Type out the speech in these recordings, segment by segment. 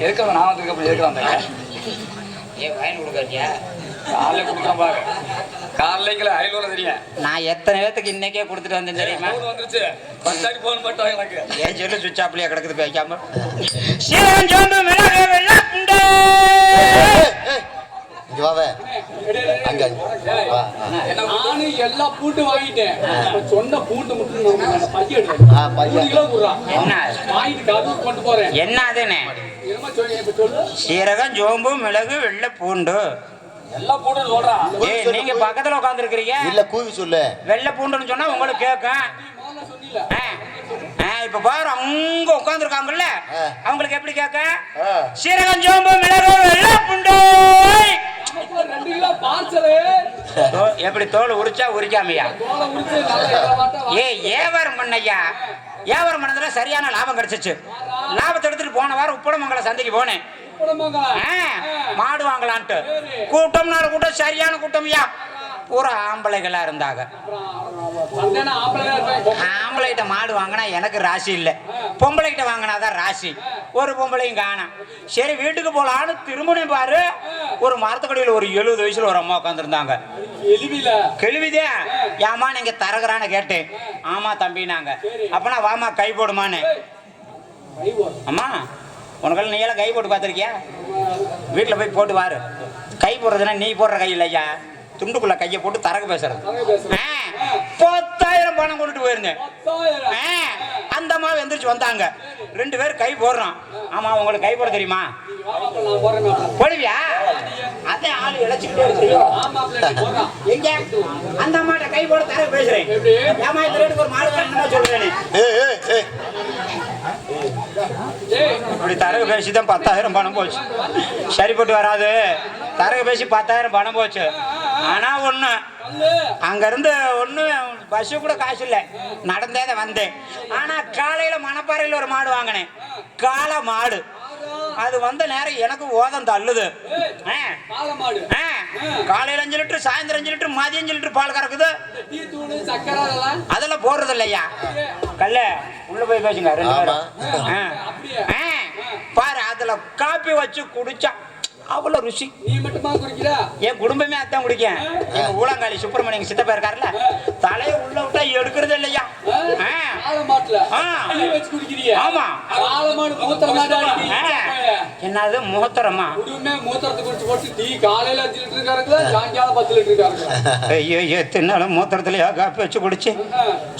எதுக்கு நான் வந்து எதுக்கு ஏன் வாங்கி கொடுக்குறியா? காலைல கொடுக்குறேன் பாரு. காலைக்குள்ள 500 தெரியும். நான் எத்தனை பேத்துக்கு இன்னைக்கே கொடுத்துட்டு வந்தேன் தெரியுமா? வந்துருச்சு. பத்தாடி போன் மட்டும் எனக்கு. ஏன் சொல்லு சுவிட்ச் ஆப்லயே கிடக்குது பேசாம. சீரகம் சோம்பு மிளகு வெள்ளை பூண்டு. இங்க வாவே. அங்க வா. நானு எல்லா பூண்டு வாங்கிட்டேன். சொன்ன பூண்டு மட்டும் நான் பைய எடுறேன். பைய கிலோ குறா. என்ன? வாங்கிட்டு காது கொண்டு போறேன். என்ன அதுனே? என்னமா சொல்றீங்க இப்ப சொல்லு. சீரகம் சோம்பு மிளகு வெள்ளை பூண்டு. எல்லா பூண்டு சொல்றா. ஏய் நீங்க பக்கத்துல உட்கார்ந்து இருக்கீங்க. இல்ல கூவி சொல்லு. வெள்ளை பூண்டுன்னு சொன்னா உங்களுக்கு கேட்கும். நீ சொன்னீல. இப்ப பாரு அங்க உட்கார்ந்து இருக்காங்கல்ல அவங்களுக்கு எப்படி கேட்க? சீரகம் சோம்பு மிளகு வெள்ளை பூண்டு. 2 கிலோ பார்சல். எப்படி தோல் உரிச்சா உரிக்காமையா? தோலை உரிச்சு நல்லா ஏலமாட்டா. ஏய் வியாபாரம் பண்ணையா. வியாபாரம் பண்ணதுல சரியான லாபம் கிடைச்சிச்சு. லாபத்தை எடுத்துட்டு போன வாரம் உப்படமங்கலம் சந்தைக்கு போனேன். மாடு வாங்கலான்ட்டு கூட்டம் கூட்டம் சரியான கூட்டம்யா. பூரா ஆம்பளைகளா இருந்தாங்க. ஆம்பளைகிட்ட மாடு வாங்கினா எனக்கு ராசி இல்லை, பொம்பளைகிட்ட வாங்கினாதான் ராசி. ஒரு பொம்பளையும் காணோம். சரி வீட்டுக்கு போலான்னு திரும்பணும் பாரு. ஒரு மரத்துக்கடியில் ஒரு 70 வயசுல ஒரு அம்மா உட்காந்துருந்தாங்க. கெழுவிதே ஏமா நீங்க தரகுறான்னு கேட்டேன். ஆமா தம்பினாங்க. அப்பனா வாமா கை போடுமான்னு. அம்மா உனக்கெல்லாம் நீ எல்லாம் கை போட்டு பார்த்துருக்கியா? வீட்டில் போய் போட்டு வாரு. கை போடுறதுன்னா நீ போடுற கை இல்லையா, துண்டுக்குள்ள கையை போட்டு தரகு பேசுறது. 10,000 பணம் கொண்டுட்டு போயிருந்தேன். அந்த அம்மா எந்திரிச்சு வந்தாங்க. 2 பேரும் கை போடுறோம். ஆமா உங்களுக்கு கை போட தெரியுமா? போடுவியா? அதே ஆளு இழைச்சிக்கிட்டே இருக்கு. எங்க அந்த அம்மாட்ட கை போட தரகு பேசுறேன். ஏமா இந்த ரேட்டுக்கு ஒரு மாடு வேணும்னு சொல்றேன். அப்படி தரகு பேசிதான் 10,000 பணம் போச்சு. சரிப்பட்டு வராது. தரகு பேசி 10,000 பணம் போச்சு. ஆனா ஒண்ணு, அங்க இருந்து ஒண்ணு பஸ் கூட காசு இல்லை, நடந்தே தான் வந்தேன். ஆனா காலையில மணப்பாறையில ஒரு மாடு வாங்கினேன். காளை மாடு. அது வந்த நேரம் எனக்கு ஓதம் தள்ளுது. காலையில 5 லிட்டர், சாயந்தரம் 5 லிட்டர், மதியம் 5 லிட்டர் பால் கறக்குது. அதெல்லாம் போடுறது இல்லையா? கல்ல உள்ள போய் பேசுங்க 2 பேரும். பாரு அதுல காப்பி வச்சு குடிச்சா அவ்வளவு ருசி. நீ மட்டுமா குடிக்கிற? என் குடும்பமே அதான் குடிக்கேன். எங்க ஊழங்காளி சுப்பிரமணியன் சித்தப்பா இருக்காருல்ல, தலையை உள்ள விட்டா எடுக்கிறது இல்லையா. ஆமா என்னது மூத்தரமா? மூத்தரத்தை குடிச்சு போட்டு டீ காலையில 5 லிட்டர் கறக்குல, சாயங்காலம் 10 லிட்டர் கறக்குல. ஐயோ தின்னாலும் மூத்தரத்துலயா காப்பி வச்சு குடிச்சு.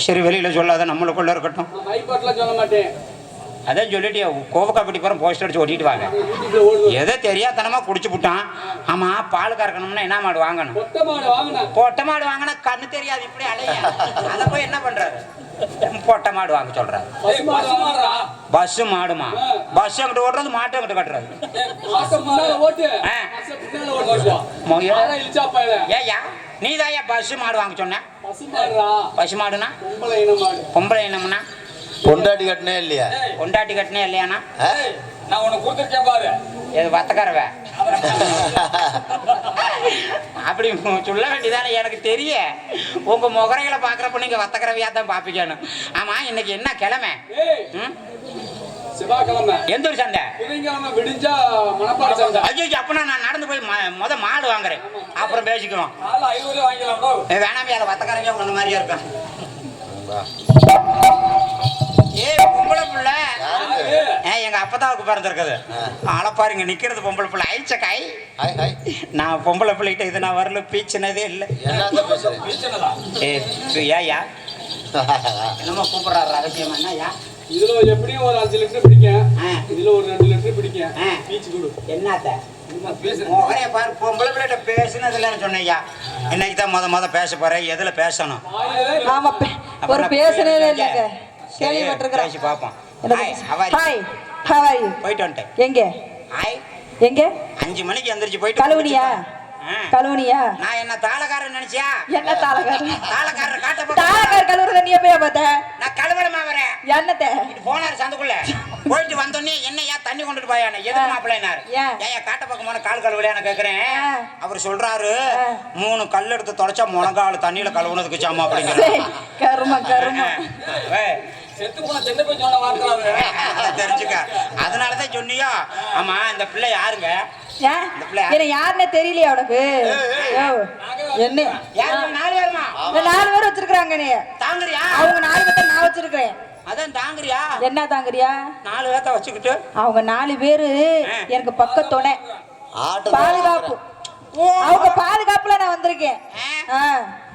சரி வெளியில சொல்லாத, நம்மளுக்குள்ள இருக்கட்டும். மைப்பாட்டுல சொல்ல மாட்டேன். அதான் சொல்லிட்டு கோவக்கா பிடி போற போஸ்டர் அடிச்சு ஓட்டிட்டு வாங்க. எதோ தெரியாதனமா குடிச்சு விட்டான். ஆமா பால் கறக்கணும்னா என்ன மாடு வாங்கணும்? பொட்டை மாடு வாங்கினா கண்ணு தெரியாது, இப்படி அலைய. அத போய் என்ன பண்றாரு? பொட்டை மாடு வாங்க சொல்றாரு. பஸ் மாடுமா? பஸ் அங்கிட்டு ஓட்டுறது, மாட்டு அங்கிட்டு கட்டுறது. ஏயா நீதாயா பஸ் மாடு வாங்க சொன்ன? பசு மாடுனா பொம்பளை இனம்னா பொண்டாட்டி கட்டினே இல்லையா? பொண்டாட்டி கட்டினே இல்லையானா? நான் உனக்கு கொடுத்துருக்கேன் பாரு. எது வத்தக்காரவ? அப்படி சொல்ல வேண்டியதானே. எனக்கு தெரிய உங்க முகரைகளை பாக்குறப்ப நீங்க வத்தக்கரவையா தான் பாப்பிக்கணும். ஆமா இன்னைக்கு என்ன கிழமை? செவ்வாய்க்கிழமை. எந்த ஒரு சந்தை? புதன்கிழமை விடிஞ்சா மணப்பாறை சந்தை. ஐயோ அப்பனா நான் நடந்து போய் மாடு வாங்குறேன், அப்புறம் பேசிக்குவோம். 500 வாங்கிக்கலாம். வேணாமே, அதை வத்தக்காரவையா ஒண்ணு மாதிரியா இருக்கும். ஏ பொம்பளை பிள்ளை எங்க அப்பதாவுக்கு பிறந்திருக்குது. அளப்பாருங்க நிக்கிறது பொம்பளை பிள்ளை. ஐச்சக்காய் நான் பொம்பளை பிள்ளைகிட்ட இது நான் வரல பீச்சினதே இல்லை. ஏயா என்னமோ கூப்பிடுறாரு ரகசியமா? என்னயா இதுல எப்படியும் ஒரு 5 லிட்டர் பிடிக்கும், இதுல ஒரு 2 லிட்டர் பிடிக்கும். பீச்சு கொடு. என்னத்த பாரு பொம்பளை பிள்ளைகிட்ட பேசுனது இல்லைன்னு சொன்னையா. இன்னைக்கு தான் முத பேச போறேன். எதுல பேசணும்? ஒரு பேசுனதே இல்லைங்க. கேள்விப்பட்டிருக்கிறேன். பேசி பாப்போம். போயிட்டு வந்துட்டேன். எங்க எங்க 5 மணிக்கு எந்திரிச்சு போயிட்டு கழுவுனியா? கழுவுனியா? நான் என்ன தாளக்காரன் நினைச்சியா? என்ன தாளக்காரன்? தாளக்காரர் காட்ட தாளக்காரர் கழுவுறத நீ எப்பயா பார்த்த? நான் கழுவலமா வரேன். என்னத்த இது போனாரு சந்துக்குள்ள போயிட்டு வந்தோடனே என்னையா தண்ணி கொண்டுட்டு போயானே எதுக்கு மாப்பிள்ளைனாரு. ஏன் காட்ட பக்கம் போன கால் கழுவலையான்னு கேக்குறேன். அவர் சொல்றாரு 3 கல் எடுத்து தொடச்சா முழங்கால் தண்ணியில கழுவுனதுக்கு சாமா அப்படிங்கிற. கரும கரும. செத்து போன சின்ன போய் சொன்ன வார்த்தை தெரிஞ்சுக்க. அதனாலதான் சொன்னியோ. ஆமா, இந்த பிள்ளை யாருங்க? ஏன் என்ன யாருன்னே தெரியலையா உனக்கு? என்ன யாரு? 4 பேருமா? 4 பேர் வச்சிருக்காங்க. நீ தாங்குறியா? அவங்க 4 பேர்த்த நான் வச்சிருக்கேன். அதான் தாங்குறியா? என்ன தாங்குறியா? 4 பேர்த்த வச்சுக்கிட்டு அவங்க 4 பேரு எனக்கு பக்கத்தோட பாதுகாப்பு. அவங்க பாதுகாப்புல நான் வந்திருக்கேன்.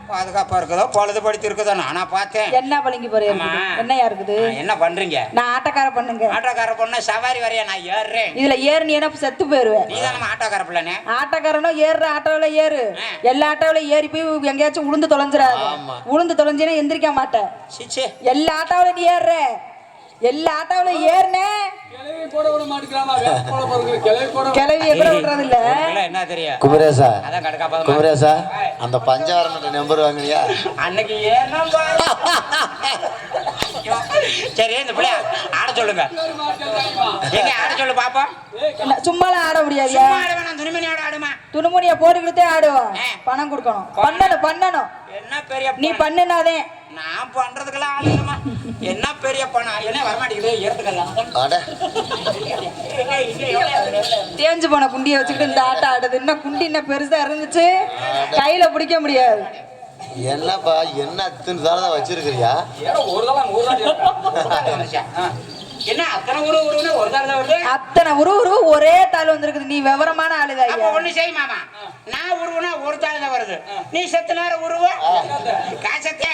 பாதுகாப்பா இருக்குதோ பொழுதுபடுத்தி இருக்குதோ நானா பார்த்தேன். என்ன பழங்கி போறீங்க? என்னையா இருக்குது? என்ன பண்றீங்க? நான் ஆட்டக்கார பண்ணுங்க. ஆட்டோக்கார பொண்ணு சவாரி வரையா? நான் ஏறுறேன். இதுல ஏறு என்ன செத்து போயிருவேன். நீ தானே ஆட்டோக்கார பிள்ளைனே. ஆட்டக்காரனும் ஏறுற ஆட்டோவில ஏறு. எல்லா ஆட்டோவில ஏறி போய் எங்கேயாச்சும் உளுந்து தொலைஞ்சிடாது. உளுந்து தொலைஞ்சினா எந்திரிக்க மாட்டேன். எல்லா ஆட்டோவில நீ ஏறுற. எல்லா ஆட்டோவில ஏறுனே கிளவி போட விட மாட்டேங்கிறாமா? போட போறது கிளவி எவ்வளோ விடுறது இல்ல. என்ன தெரியும் குமரேசா? அதான் கடக்கா குமரேசா, அந்த பஞ்சவரண நம்பர் வாங்குறியா? அன்னைக்கு ஏன்னா சரி, இந்த பிள்ளையா ஆட சொல்லுங்க. எங்க ஆட சொல்லு பாப்போம். சும்மாலாம் ஆட முடியாது. துணிமணி ஆடுமா? துணிமணியை போட்டுக்கிட்டே ஆடுவோம். பணம் கொடுக்கணும். பண்ணணும். என்ன பெரிய நீ பண்ணுனாதே. நான் பண்றதுக்கெல்லாம் ஆளுங்கம்மா. என்ன பெரிய பணம் என்ன வரமாட்டேங்குது. ஏத்துக்கலாம். தேஞ்சு போன குண்டியை வச்சுக்கிட்டு இந்த ஆட்டம் ஆடுது. இன்னும் குண்டி என்ன பெருசா இருந்துச்சு, கையில பிடிக்க முடியாது. என்னப்பா, என்ன இத்தனை தான் வச்சிருக்கிறியா? என்ன அத்தனை உருவ ஒரு தாள் வருது? அத்தனை உருவ ஒரே தாள் வந்திருக்குது. நீ விவரமான ஆளுதா. ஒண்ணு செய் மாமா, நான் உருவனா ஒரு தாள் தான் வருது. நீ செத்த நேரம் உருவ காசத்தே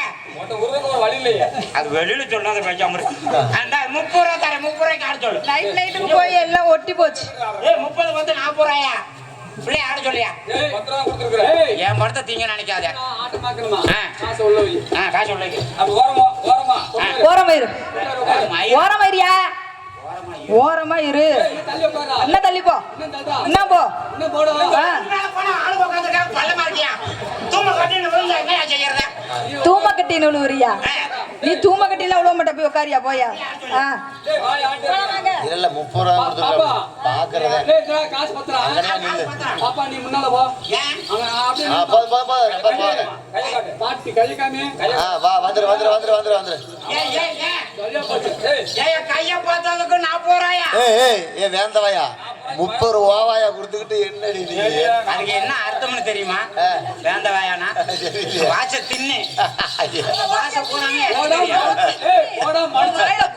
வழி இல்லையே. அது வெளியில சொல்லாத பேசாம இருக்கு. அந்த 30 ரூபா தரேன். 30 ரூபாய்க்கு ஆட சொல்லு. நைட்டுக்கு போய் எல்லாம் ஒட்டி போச்சு. 30 வந்து 40 ரூபாயா? பிள்ளை ஆட சொல்லியா? என் படத்தை தீங்க நினைக்காத. காசு உள்ள ஓரமா இரியா. ஓரமா இரு. என்ன தள்ளிப்போ என்ன போ. தூம கட்டி நுழுவுறியா? நீ தூம கட்டில உழவ மாட்ட. போய் உட்காரியா போயா. இல்ல 30 ரூபா கொடுத்துருக்கா பாக்குறதே. காசு பத்தரா பாப்பா, நீ முன்னால போ. பாட்டி கை காமி. வா, வந்துரு. கைய பார்த்ததுக்கு 40 ரூபாயா? ஏய் வேந்தவாயா, 30 ரூபாயா கொடுத்துக்கிட்டு என்னடி நீ? அதுக்கு என்ன அர்த்தம்னு தெரியுமா? வேந்தவாயானா வாச தின்னு வாச போறாங்க.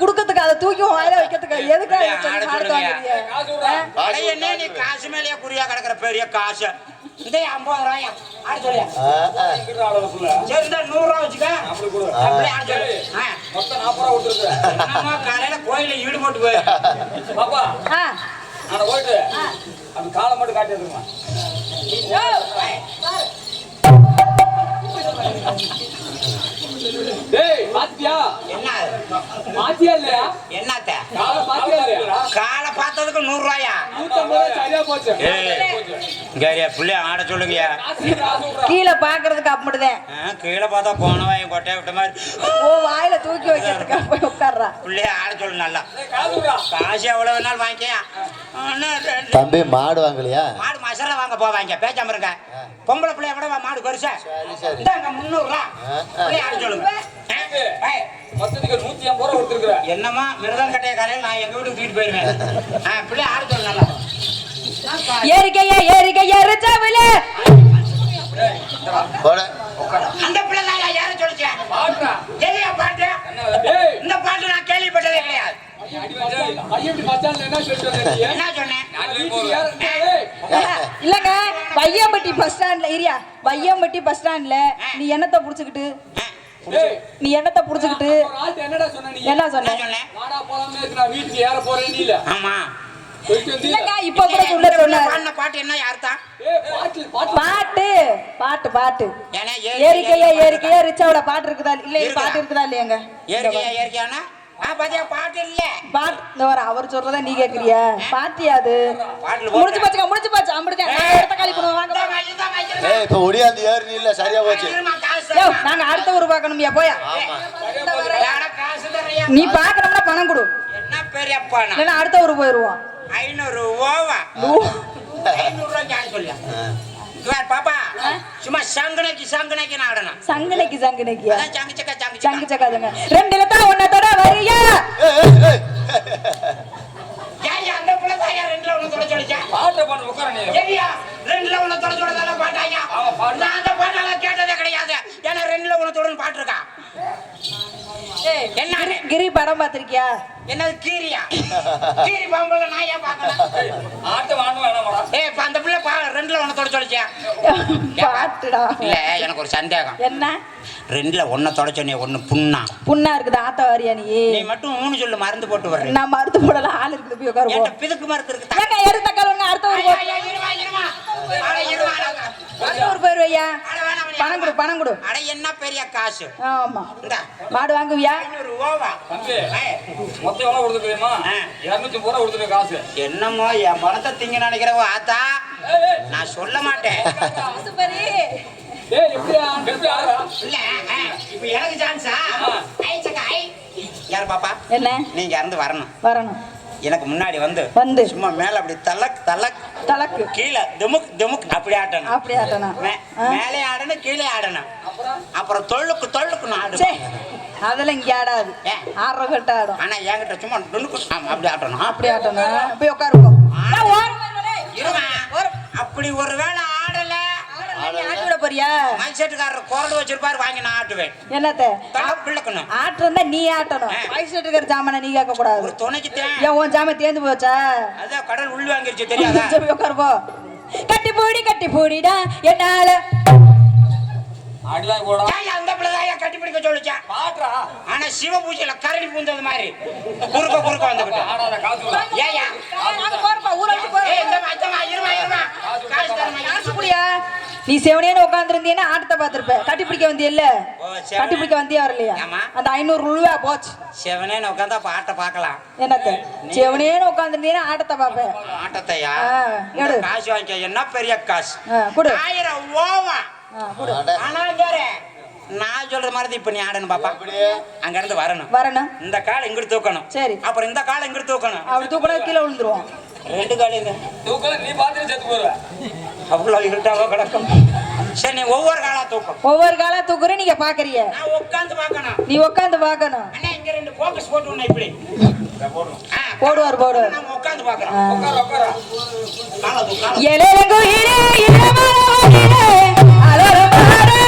குடுக்கறதுக்கு அதை தூக்கி வாயில வைக்கிறதுக்கு எதுக்காக என்ன நீ காசு மேலேயே குறியா கிடக்குற பெரிய காசு? இதே 50 ரூபாயா? ஆட சொல்லியா? சரி, 100 ரூபா வச்சுக்க. அப்படியே ஆட சொல்லு. மொத்தம் 40 ரூபா கொடுத்துருக்கேன். காலையில கோயில ஈடுபட்டு போய் பாப்பா நான் போயிட்டு அந்த காலை மட்டும் காட்டி எடுத்துருமா. டேய் பாத்தியா? என்ன பாத்தியா இல்லையா? என்னத்த காலை பாத்தியா இல்லையா? காலை பார்த்ததுக்கு 100 ரூபாயா? 150 சரியா போச்சு. கேரியா புள்ளைய ஆட சொல்லுங்கயா. கீழே பாக்குறதுக்கு அப்படிதான். கீழே பார்த்தா போன வாயும் கொட்டையை விட்ட மாதிரி வாயில தூக்கி வைக்கிறதுக்கு போய் உட்கார்றா. புள்ளைய ஆட சொல்லு நல்லா. காசு எவ்வளவு வேணாலும் வாங்கிக்க. தம்பி மாடு வாங்கலையா? மாடு மசாலா வாங்க போவாங்க. பேச்சாம இருக்க. பொம்பளை பிள்ளைய விட மாடு பெருசா. 300 ரூபா. புள்ளைய ஆட சொல்லுங்க. மொத்தத்துக்கு 150 ரூபா கொடுத்துருக்கேன். என்னமா மிருதம் கட்டைய காலையில் நான் எங்க வீட்டுக்கு தூக்கிட்டு போயிருவேன். பிள்ளைய ஆட சொல்லு நல்லா. ஏறிக்கையா ரிச்சாவில அந்த பிள்ளை தான் யார சொல்லிச்சு? எதையா பாட்டு? இந்த பாட்டு நான் கேள்விப்பட்டதே கிடையாது. என்ன சொன்னேன்? இல்லங்க, வையம்பட்டி பஸ் ஸ்டாண்ட்ல ஏரியா. வையம்பட்டி பஸ் ஸ்டாண்ட்ல நீ என்னத்தை புடிச்சுக்கிட்டு என்னடா சொன்ன? என்ன சொன்ன? வாடா போலாம்னு நான் வீட்டுக்கு ஏற போறேன். இல்ல ஆமா, இல்லங்க, இப்ப கூட சொல்ல சொன்னாரு. பாட்டு என்ன யார்தான்? பாட்டு ஏறிக்கையா ரிச்சாவோட பாட்டு இருக்குதா இல்ல? பாட்டு இருக்குதா இல்லையாங்க? ஏறிக்கையானா பாட்டு இல்ல. பாட்டு இந்த வர அவர் சொல்றதா நீ கேக்குறியா? பாட்டியா அது? முடிச்சு போச்சு. அம்பிடுதான் காலி பண்ணுவோம். வாங்க. இப்ப ஒடியாந்து ஏறி இல்ல, சரியா போச்சு. நாங்க அடுத்த ஊர் பாக்கணும்யா. போயா நீ பாக்கணும்னா பணம் கொடு. என்ன பெரிய பணம்? இல்லன்னா அடுத்த ஊர் போயிருவோம். 500 ரூபாவா? 500 ரூபாய்க்கு ஆட சொல்லியா? பாப்பா சும்மா சங்கனைக்கு ஆடணும். சங்கனைக்கு அதான் சங்கு சங்கு சக்காதுங்க. ரெண்டுல தான் உன்னதோட வரியா. ஏய்யா அந்த புள்ள தாயா ரெண்டுல ஒண்ணு தொட சொல்லிச்சா? பாட்டு பாட்டு உட்கார நீ. ஏய்யா ரெண்டுல ஒண்ணு தொட சொல்றதால பாட்டாயா? நான் அந்த பாட்டால கேட்டதே கிடையாது. ஏன்னா ரெண்டுல ஒண்ணு தொடன்னு பாட்டு இருக்கா? என்ன கிரி படம் பாத்திருக்கியா? என்னது கீரியா? கீரி பாம்புல நான் ஏன் பார்க்கணும்? ஆட்டு வாங்க வேணாமடா. ஏய் இப்ப அந்த புள்ள ரெண்டுல ஒண்ணு தொட சொல்லிச்சா? பாட்டுடா. இல்ல எனக்கு ஒரு சந்தேகம். என்ன? ரெண்டுல ஒண்ணு தொட சொன்னே ஒண்ணு புண்ணா இருக்குது. ஆத்த வாரியா நீ மட்டும் மூணு சொல்லு மருந்து போட்டு வர்றேன். நான் மருந்து போடல. ஆள் இருக்குது. போய் உட்காரு. என்கிட்ட பிதுக்கு மருந்து இருக்கு. ஏங்க எடுத்த கலவங்க அடுத்த ஒரு போயிருவையா. பணம் கொடு. அட என்ன பெரிய காசு. ஆமா மாடு வாங்குவியா? தம்பி மொத்தம் எவ்வளவு கொடுத்துருக்கீமா? 250 ரூபா கொடுத்துருக்க காசு. என்னமோ என் பணத்தை திங்க நினைக்கிறவோ ஆத்தா நான் சொல்ல மாட்டேன். ஏய் எப்படியா ஆடுறா? இல்ல இப்ப எனக்கு சான்ஸா? யார் பாப்பா? என்ன நீங்க இருந்து வரணும். எனக்கு முன்னாடி வந்து சும்மா மேல அப்படி தலக்கு கீழே துமுக் அப்படி ஆட்டணும். மேலே ஆடணும் கீழே ஆடணும். அப்புறம் தொள்ளுக்கு ஆடு. அதெல்லாம் இங்க ஆடாது. ஆடுற கட்ட ஆடும். ஆனா என்கிட்ட சும்மா அப்படி ஆட்டணும். போய் உட்காருக்கோம். அப்படி ஒரு வேளை ஆடல ஆட்டுவிட போறியா? மைசெட்டுக்காரர் குரல் வச்சிருப்பாரு வாங்கி நான் ஆட்டுவேன். என்னத்த பிள்ளைக்கணும் ஆட்டுறா நீ ஆட்டணும். மைசெட்டுக்கார ஜாமான நீ கேட்க கூடாது. ஒரு துணைக்கு ஏன் உன் ஜாம தேர்ந்து போச்சா? அதான் கடல் உள்ள வாங்கிருச்சு தெரியாதா? உட்காருப்போ. கட்டி பூடிடா என்னால ஆடிலாம் போடா. அந்த பிள்ளைதாயா கட்டி பிடிக்க சொல்லிச்சா? பாட்றா. ஆனா சிவ பூஜையில கரடி பூந்தது மாதிரி குறுக்க வந்துகிட்டு. ஆடாத காசு. ஏயா நாங்க போறப்பா ஊர விட்டு போறோம். ஏய் இந்த மச்சமா இருமா காசு தரமா காசு புடியா? நீ செவனேன்னு உட்கார்ந்திருந்தீனா ஆட்டத்தை பாத்துறப்ப. கட்டி பிடிக்க வந்தியல்ல? கட்டி பிடிக்க வந்தியா வரலையா? அந்த 500 ரூபாய் போச்சு. செவனேன்னு உட்கார்ந்தா ஆட்ட பார்க்கலாம். என்னத்த செவனேன்னு உட்கார்ந்திருந்தீனா ஆட்டத்தை பாப்பேன். ஆட்டத்தையா? எடு காசு வாங்கிக்க. என்ன பெரிய காசு. குடு. 1000 ஓவா. குடு. ஆனா யாரே நான் சொல்ற மாதிரி இப்ப நீ ஆடணும் பாப்பா. அங்க இருந்து வரணும். இந்த கால் இங்க தூக்கணும். சரி. அப்புறம் இந்த கால் இங்க தூக்கணும். அப்படி தூக்குனா கீழே விழுந்துருவோம். ரெண்டு கால் இந்த தூக்கல நீ பாத்துட்டு செத்து போற. அவ்வளவு இருட்டாவோ கிடக்கும். சரி நீ ஒவ்வொரு காலா தூக்கும். ஒவ்வொரு காலா தூக்குறே நீங்க பாக்குறீங்க. நான் உட்கார்ந்து பார்க்கணும். நீ உட்கார்ந்து பார்க்கணும். அண்ணா இங்க ரெண்டு ஃபோக்கஸ் போட்டு உன்னை இப்படி போடுவார். நான் உட்கார்ந்து பார்க்கறேன். உட்கார. கால தூக்கு. எலெலங்கோ இலே இலமரோ அலரோ பாரே.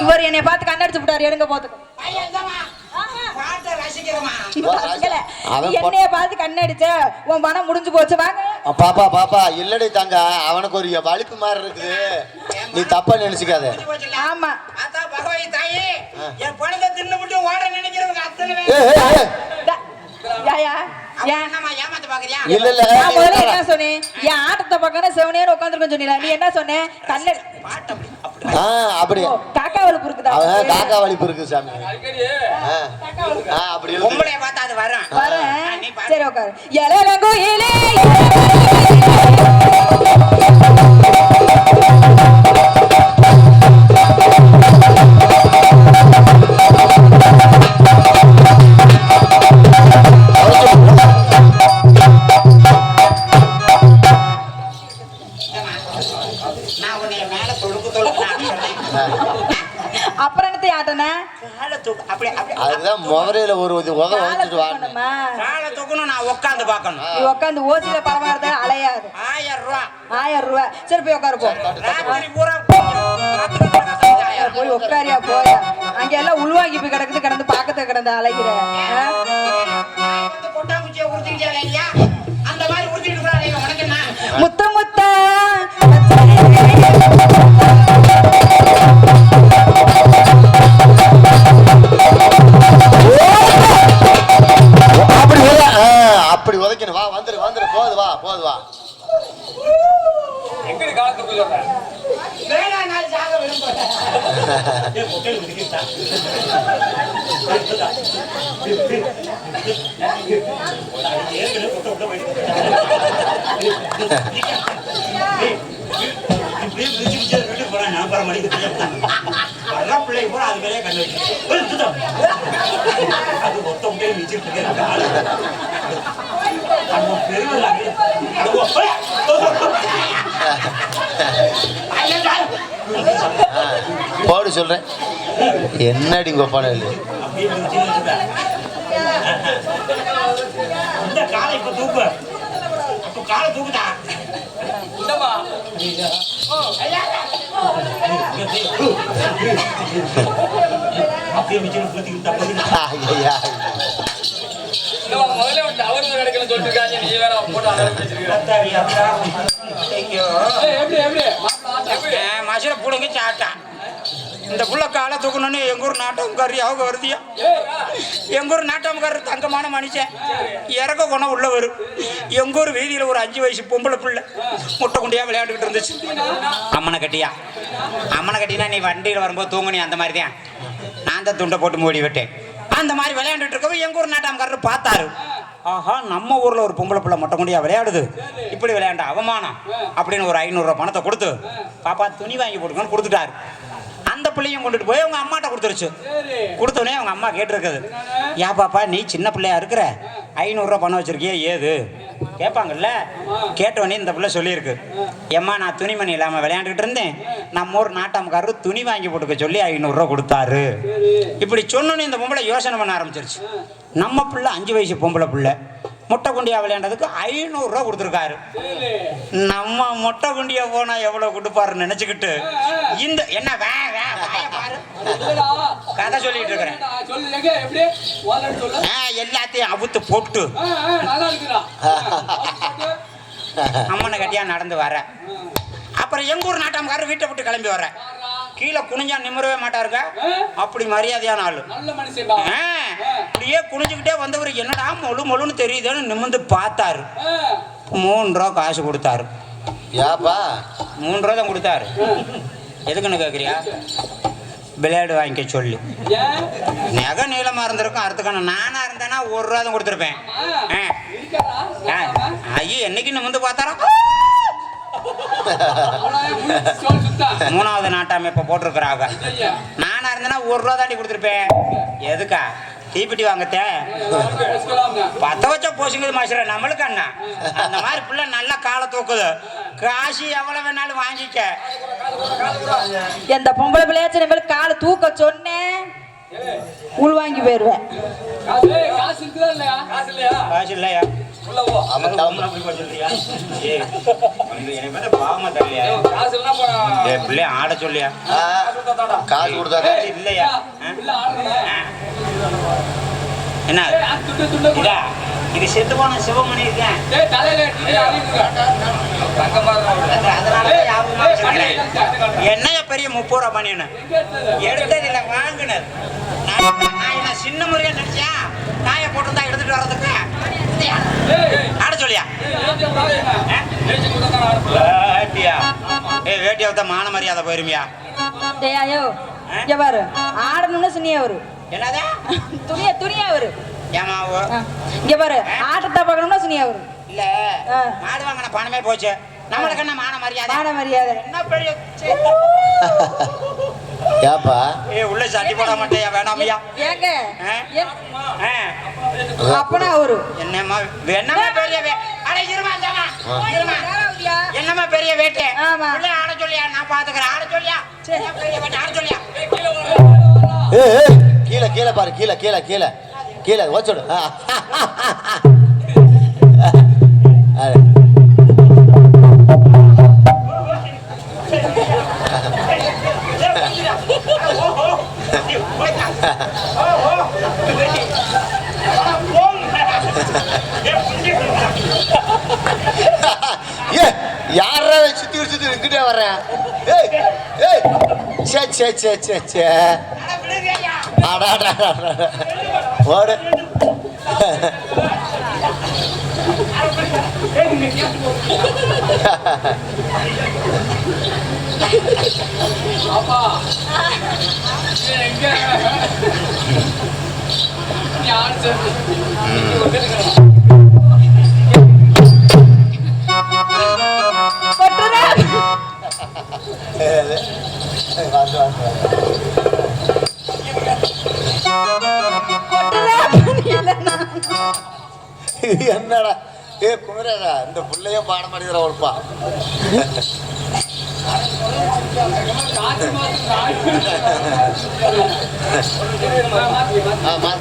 இவர் என்னை பார்த்து கண்ணடிச்சு விட்டாரு. எடுங்க போதும். என்னைய பார்த்து கண்ணடிச்ச உன் பணம் முடிஞ்சு போச்சு. வாங்க பாப்பா இல்லடி தங்க. அவனுக்கு ஒரு வலிப்பு மாதிரி இருக்குது. நீ தப்பா நினைச்சுக்காத. ஆமா ஆத்தா பகவாய் தாயே என் பணத்தை தின்னுபிட்டு ஓட நினைக்கிறவங்க அத்தனை யாயா ஏமாத்த பாக்குறியா? இல்ல நான் முதல்ல என்ன சொன்னேன்? என் ஆட்டத்தை பக்கம் செவனேன்னு உட்காந்துருக்கோம் சொன்னீங்க. நீ என்ன சொன்ன? கண்ணு அப்படி காக்கா வலிப்பு இருக்குதா? காக்கா வலிப்பு இருக்கு சாமி. அப்படி பொம்பளைய பார்த்தா அது வரேன். சரி உட்காரு. எலெலங்கோ இலே அப்புறம் என்னத்தை ஆட்டன? அதுதான் முகரையில ஒரு உதவ வச்சுட்டு வாங்க. காலை தூக்கணும். நான் உட்காந்து பார்க்கணும். நீ உட்காந்து ஓசியில பரமாறத அலையாது. 1000 ரூபா. 1000 ரூபாய். சரி போய் உட்காரு போ. போய் உட்காரியா போயா. அங்க எல்லாம் உள்வாங்கி போய் கிடந்து பாக்கத்தை கிடந்து அலைகிற. அந்த மாதிரி உனக்கு என்ன? முத்த முத்த அப்படி உதைக்கணும். வா வந்துரு போது வா எங்கடி காலத்துக்கு சொல்ற? வேணா நான் சாக விரும்புறேன். போடு சொல்றேன். என்னடி கோப்பான இந்த காலை இப்ப தூக்கு. அப்ப காலை தூக்குதா? இந்தமா முதல்ல வந்து அவருக்கு கிடைக்கல சொல்லிருக்காங்க. நீ வேற போட்டு மசுரை புடுங்கி சாப்பிட்டான். இந்த புள்ள காலை தூக்கணும்னு எங்க ஊர் நாட்டம்காரி அவங்க வருதியா? எங்க ஊர் நாட்டம்காரர் தங்கமான மனுஷன் இறக்க குணம் உள்ள வரும். எங்க ஊர் வீதியில ஒரு 5 வயசு பொம்பளை பிள்ளை முட்டை குண்டியா விளையாண்டுக்கிட்டு இருந்துச்சு. அம்மனை கட்டினா நீ வண்டியில் வரும்போது தூங்குனி அந்த மாதிரி தான். நான் தான் துண்டை போட்டு மூடி விட்டேன். அந்த மாதிரி விளையாண்டுட்டு இருக்கவும் எங்க ஊர் நாட்டம்காரர் பார்த்தாரு. ஆஹா, நம்ம ஊர்ல ஒரு பொம்பளை பிள்ளை மொட்டை குண்டியா விளையாடுது, இப்படி விளையாண்ட அவமானம் அப்படின்னு ஒரு 500 ரூபா பணத்தை கொடுத்து பாப்பா துணி வாங்கி போட்டுக்கன்னு கொடுத்துட்டாரு. அந்த பிள்ளையும் கொண்டுட்டு போய் அவங்க அம்மாட்ட கொடுத்துருச்சு. கொடுத்தோடனே அவங்க அம்மா கேட்டிருக்குது, ஏன் பாப்பா நீ சின்ன பிள்ளையா இருக்கிற 500 ரூபா பணம் வச்சிருக்கியே ஏது கேட்பாங்கல்ல. கேட்டவொடனே இந்த பிள்ளை சொல்லியிருக்கு, ஏம்மா நான் துணிமணி இல்லாமல் விளையாண்டுக்கிட்டு இருந்தேன், நம்ம ஊர் நாட்டம்காரர் துணி வாங்கி போட்டுக்க சொல்லி 500 ரூபா கொடுத்தாரு. இப்படி சொன்னோன்னே இந்த பொம்பளை யோசனை பண்ண ஆரம்பிச்சிருச்சு. நம்ம பிள்ளை 5 வயசு பொம்பளை பிள்ளை முட்டை குண்டியா விளையாண்டதுக்கு 500 ரூபா கொடுத்துருக்காரு. நம்ம முட்டை குண்டியா போனா எவ்வளவு கொடுப்பாருன்னு நினைச்சுக்கிட்டு இந்த என்ன கதை சொல்லிட்டு இருக்கிறேன். எல்லாத்தையும் அவுத்து போட்டு அம்மனை கட்டியா நடந்து வர. அப்புறம் எங்க ஊர் நாட்டம்காரர் வீட்டை விட்டு கிளம்பி வர. கீழே குனிஞ்சா நிமிரவே மாட்டாருங்க, அப்படி மரியாதையான ஆளு. அப்படியே குனிஞ்சுக்கிட்டே வந்தவர் என்னடா மொழுன்னு தெரியுதுன்னு நிமிந்து பார்த்தாரு. 3 ரூபா காசு கொடுத்தாரு. 3 ரூபா தான் கொடுத்தாரு. எதுக்குன்னு கேட்குறியா? விளையாடு வாங்கிக்க சொல்லி. நகை நீளமா இருந்திருக்கும் அர்த்தக்கான. நானா இருந்தேன்னா 1 ரூபா தான் கொடுத்துருப்பேன். ஐயோ என்னைக்கு நிமிந்து பார்த்தாரா? 3வது நாட்டாம இப்ப போட்டிருக்கிறாங்க. நானா இருந்தேன்னா 1 ரூபா தாண்டி கொடுத்துருப்பேன். எதுக்கா? தீப்பெட்டி வாங்கத்தே பத்த வச்ச போசுங்குது மாசுற நம்மளுக்கு அண்ணா. அந்த மாதிரி பிள்ளை நல்லா காலை தூக்குது. காசு எவ்வளவு வேணாலும் வாங்கிக்க. எந்த பொம்பளை பிள்ளையாச்சும் நம்மளுக்கு காலை தூக்க சொன்னேன் உள் வாங்கி போயிருவேன். காசு இல்லையா? பிள்ளைய ஆட சொல்லியா? காசு கொடுத்தாரு இல்லையா? என்ன இது செத்து போன சிவமணி இருக்கேன். என்னைய பெரிய 30 ரூபா பண்ணின்னு எடுத்தது இல்லை வாங்கினது. நான் சின்ன முறையா நினைச்சா காய போட்டுருந்தா எடுத்துட்டு வர்றதுக்கு ஆட சொல்லியா? வேட்டியா வித்தா மான மரியாதை போயிருமியா? ஐயோ இங்க பாரு, ஆடணும்னு சொன்னியா அவரு? என்னதா துணியா அவரு? ஏமா இங்க பாரு, ஆட்டத்தை பார்க்கணும்னு சொன்னியா அவரு? இல்ல மாடு வாங்கின பணமே போச்சு. நம்மளுக்கு என்ன மான மரியாதை? மான மரியாதை என்ன பெரிய ஏப்பா உள்ள சட்டி போட மாட்டேயா? வேணாமையா? ஏங்க அப்பனா அவரு என்னம்மா என்னம்மா பெரிய என்னம்மா பெரிய வேட்டை ஆட சொல்லியா? நான் பாத்துக்கிறேன். ஆட சொல்லியா? ஆட சொல்லியா? கீழே கீழே பாரு, கீழே கீழே கீழே கீழே வச்சுடு. யாரா சுத்தி சுத்தி இங்கிட்டே வர்றேன். ஓடு அப்பா எங்க யார் சொல்லு என்னடா ஏ குமரேடா இந்த பிள்ளைய பாட மாட்டேங்கிற ஒருப்பா ஆமா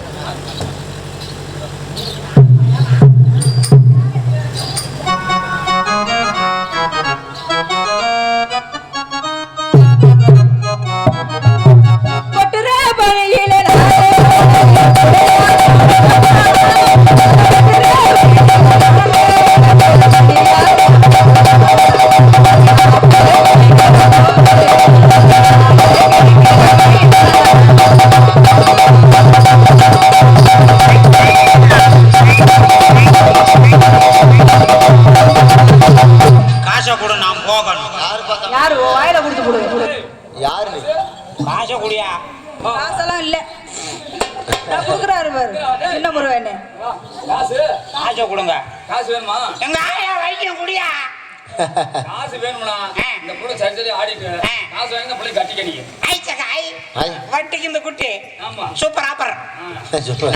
காசெல்லாம் இல்ல குடுக்குறாரு பாரு சின்ன முருகனே காசை கொடுங்க. காசு வேணுமா? எங்க ஆயா வைக்கணும் குடியா. காசு வேணும்னா இந்த புள்ள சரி சரி ஆடிட்டு காசு வாங்கி இந்த புள்ளை கட்டிக்கணிங்க. வட்டிக்கு இந்த குட்டி ஆமா சூப்பர் ஆப்பர்.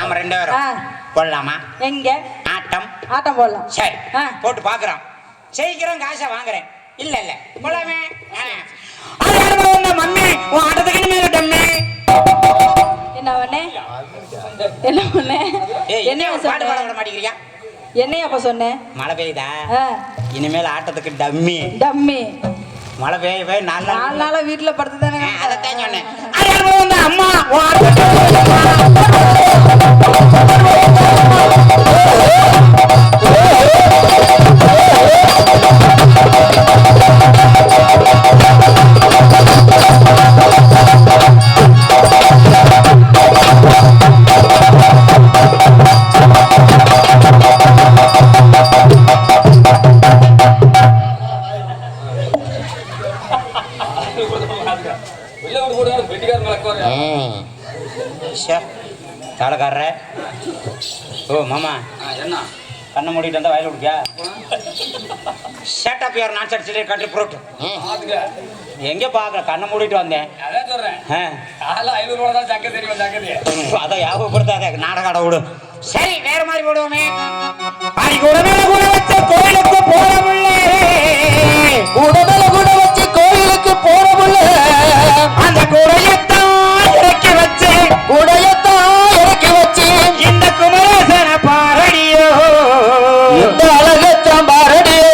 நம்ம 2 பேரும் போடலாமா? எங்க ஆட்டம் ஆட்டம் போடலாம். சரி போட்டு பாக்குறோம். ஜெயிக்கிறோம் காசை வாங்குறேன். இல்ல இல்ல போலாமே. மம்மி உன் ஆட்டத்துக்கு மேல டம்மி என்ன பண்ணே என்ன பண்ணே என்ன பாட்டு பாட விட மாட்டேங்கிறியா? என்னைய அப்ப சொன்னேன் மழை பெய்யுதா இனிமேல் ஆட்டத்துக்கு டம்மி டம்மி மழை பெய்ய 4 நாளா வீட்டுல படுத்து தானே அதைத்தான் சொன்னேன். அம்மா தாளக்காரர ஓ மாமா என்ன கண்ணை மூடிட்டு வந்தா வயல் விடுக்கியா? Shut up your nonsense country brute. எங்க பாக்க கண்ணை மூடிட்டு வந்தேன். அதான் சொல்றேன். 500 ரூபா தான் சக்கரை தெரியும் சக்கரை. அத ஞாபகப்படுத்தாத நாடகாட விடு. சரி வேற மாதிரி போடுவோமே. அடி கூட மேல கூட வச்ச கோயிலுக்கு போறமுல்ல. கூட மேல கூட வச்ச கோயிலுக்கு போறமுல்ல. அந்த கூடையத்தான் இறக்கி வச்சு இந்த குமரேசன பாரடியோ இந்த அழகத்தான் பாரடியோ.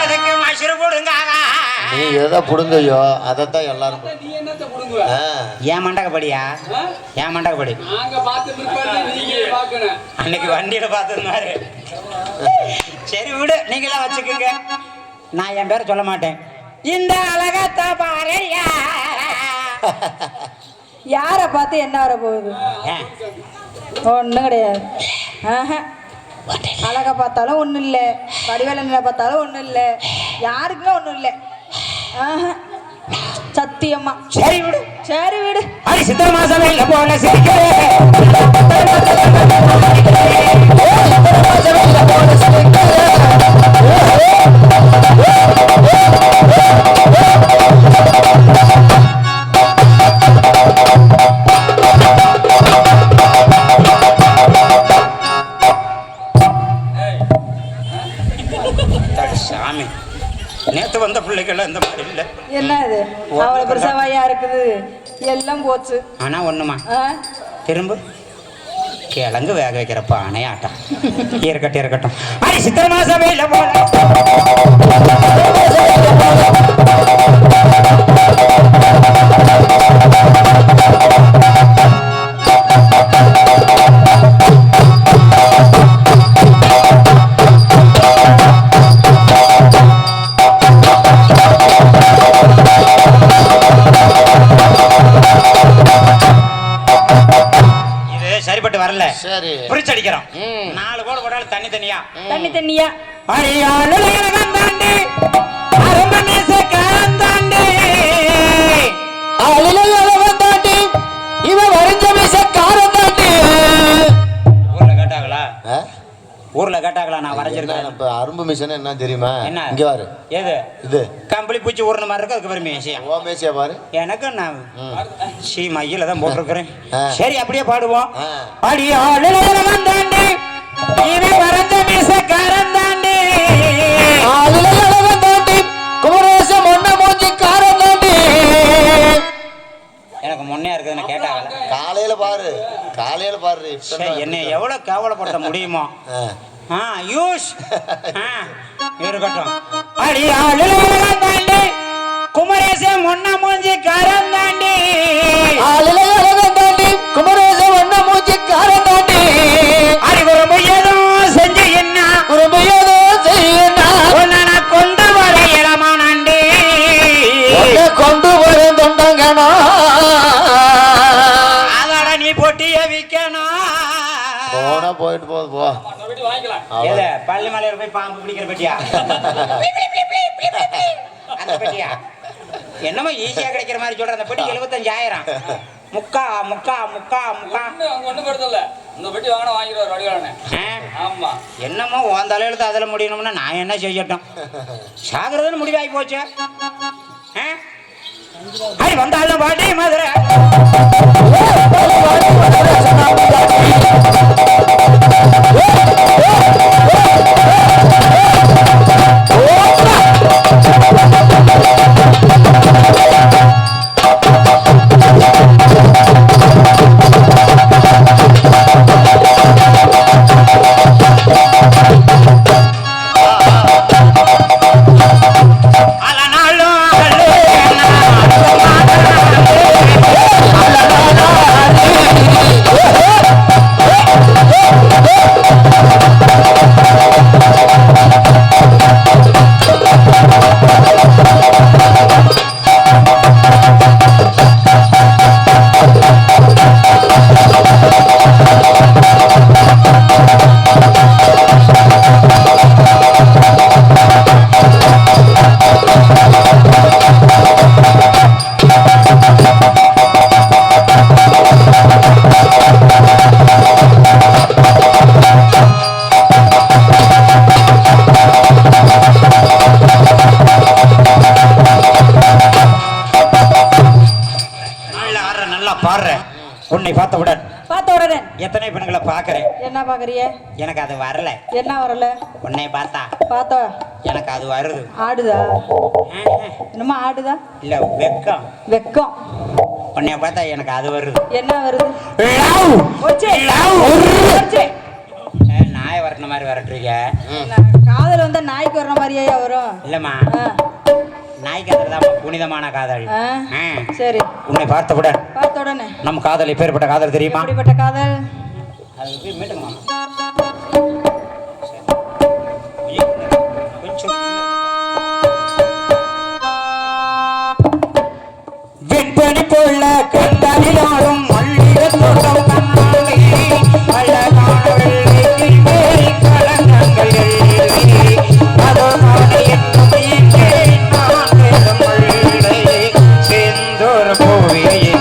எதுக்கு மஷ்ரு போடுங்க. நீ எதை புடுங்கையோ அதைத்தான் எல்லாரும் நீ என்னத்த புடுங்குவ? ஏன் மண்டகப்படியா? ஏன் மண்டகப்படி? நாங்க பார்த்து பிற்பாடு நீங்க பார்க்கணும். அன்னைக்கு வண்டியில பார்த்ததுமாரு. சரி விடு நீங்களா வச்சுக்கோங்க. நான் என் பேரை சொல்ல மாட்டேன். இந்த அழகத்த பாரடியா. யார பார்த்து என்ன வர போகுது? ஒண்ணும் கிடையாது. அழகா பார்த்தாலும் ஒண்ணும் இல்ல, வடிவேலனை பார்த்தாலும் ஒண்ணும் இல்ல, யாருக்குமே ஒண்ணும் இல்ல. சத்தியம்மா. சரி விடு சரி விடு. அது சித்த மாசம் இல்ல போல சிரிக்கிறேன். சாமி நேத்து வந்த பிள்ளைகள் இந்த மாதிரி இல்ல. என்ன இது அவளை பிரசவாயா இருக்குது எல்லாம் போச்சு. ஆனா ஒண்ணுமா திரும்ப கிழங்கு வேக வைக்கிற பானை ஆட்டம். இருக்கட்டும் இருக்கட்டும். அடி சித்திர மாசம் இல்ல போல சரிப்பட்டு வரல. சரி பிரிச்சு அடிக்கிறோம். 4 கோல் போட்டாலும் தண்ணி தண்ணியா தண்ணி தண்ணியா அடியாளு தாண்டி அரண்மனேச காந்தாண்டி அழிலவன் தாண்டி இவன் வரைஞ்ச மீசக்காரன் தாண்டி. ஊர்ல கேட்டாங்களா ஊர்ல கேட்டாங்களா நான் வரைஞ்சிருக்கேன் இப்ப அரும்பு மிஷன் என்ன தெரியுமா? என்ன இங்க பாரு ஏது இது கம்பளி பூச்சி ஊர்ன மாதிரி இருக்கு. அதுக்கு பேரு மேசியா. ஓ மேசியா பாரு. எனக்கு நான் மையில தான் போட்டிருக்கிறேன். சரி அப்படியே பாடுவோம். ஆ. அடியாளு தாண்டி இவன் வரைஞ்ச மீசக்காரன் தாண்டி அழிலவன் தாண்டி குமரேச மொன்ன மூஞ்சிக்காரன் தாண்டி. எனக்கு முன்னே இருக்குதுன்னு கேட்டாங்களா? காலையில பாரு காலையில பாரு. என்னை எவ்வளவு கேவலப்படுத்த முடியுமோ யூஸ் இருக்கட்டும். அடியாளு தாண்டி குமரேச மொன்ன மூஞ்சி காரன் தாண்டி அழிலவன் தாண்டி குமரேச மொன்ன மூஞ்சிக்காரன் தாண்டி. அடி குறும்பு ஏதோ செஞ்சு என்ன குறும்பையதோ செய்யனா உன்னை கொண்டு வர இளமானண்டி கொண்டு வரும் தொண்டங்கனா. அதோட நீ பொட்டிய விக்கணும். போனா போயிட்டு போகுது போ. வீட்டு வாங்கிக்கலாம். ஏது பள்ளி மலையில போய் பாம்பு பிடிக்கிற பெட்டியா? அந்த பெட்டியா என்னமோ ஈஸியா கிடைக்கிற மாதிரி சொல்ற. அந்த பெட்டி 75,000. முக்கா முக்கா முக்கா முக்கா அவங்க ஒண்ணு போடுறதில்ல. இந்த பெட்டி வாங்கினா வாங்கிடுவார் வடிவானே. ஆமா என்னமோ உன் தலையெழுத்து அதில் முடியணும்னா நான் என்ன செய்யட்டும்? சாகிறதுன்னு முடிவாகி போச்சு. ஐ வந்தாலும் பாட்டி மதுரை உன்னை பார்த்தவுடன் எத்தனை பெண்களை பாக்குறேன். என்ன பாக்குறிய? எனக்கு அது வரல. என்ன வரல? உன்னை பார்த்தா எனக்கு அது வருது. ஆடுதா? என்னமா ஆடுதா? இல்ல வெக்கம். வெக்கம். உன்னை பார்த்தா எனக்கு அது வருது. என்ன வருது? நாய் வரட்ட மாதிரி வரட்டுறீங்க. காதல் வந்தா நாய்க்கு வர்ற மாதிரியா வரும்? இல்லம்மா, நாய் காதல் தான் புனிதமான காதல். சரி. உன்னை பார்த்தவுடன் நம் காதல் எப்பேற்பட்ட காதல் தெரியுமா? எப்படிப்பட்ட காதல்? அதுக்கு மீட்டுங்க கொஞ்சம் வெண்பனி போல கண்டனிலாடும் மல்லிகை தோட்டம் கண்ணாடி அழகான வெள்ளை கலங்கங்கள் செந்தூர் பூவியில்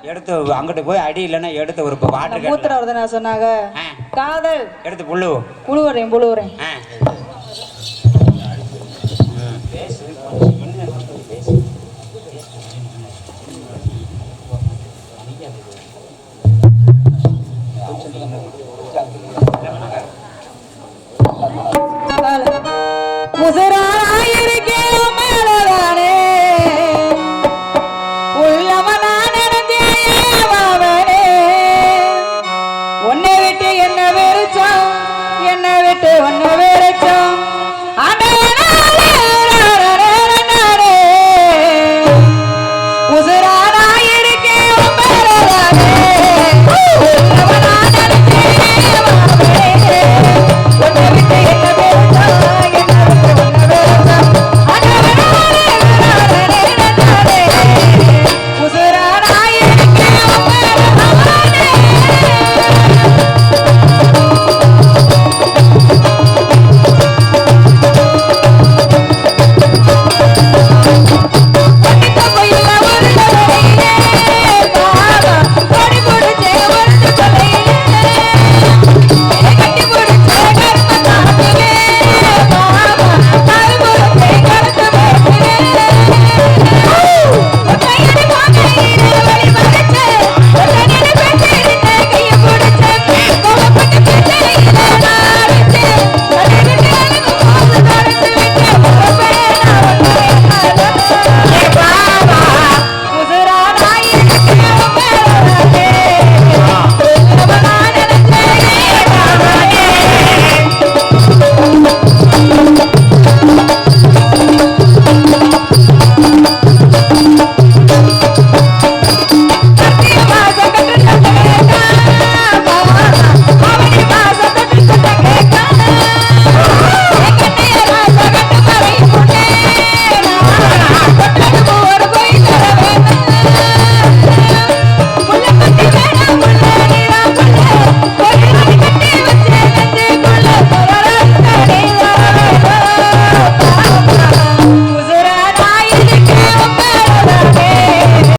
எடுத்து அங்கிட்டு போய் அடி இல்லைன்னா எடுத்து ஒரு வாட்டர் மூத்திர வருது நான் சொன்னாங்க காதல் எடுத்து புழு புழுவுறேன் முசராயிருக்கேன் மேலதானே உள்ளவனா நினைஞ்சேவாவனே உன்னை விட்டு என்ன வெறிச்சோம்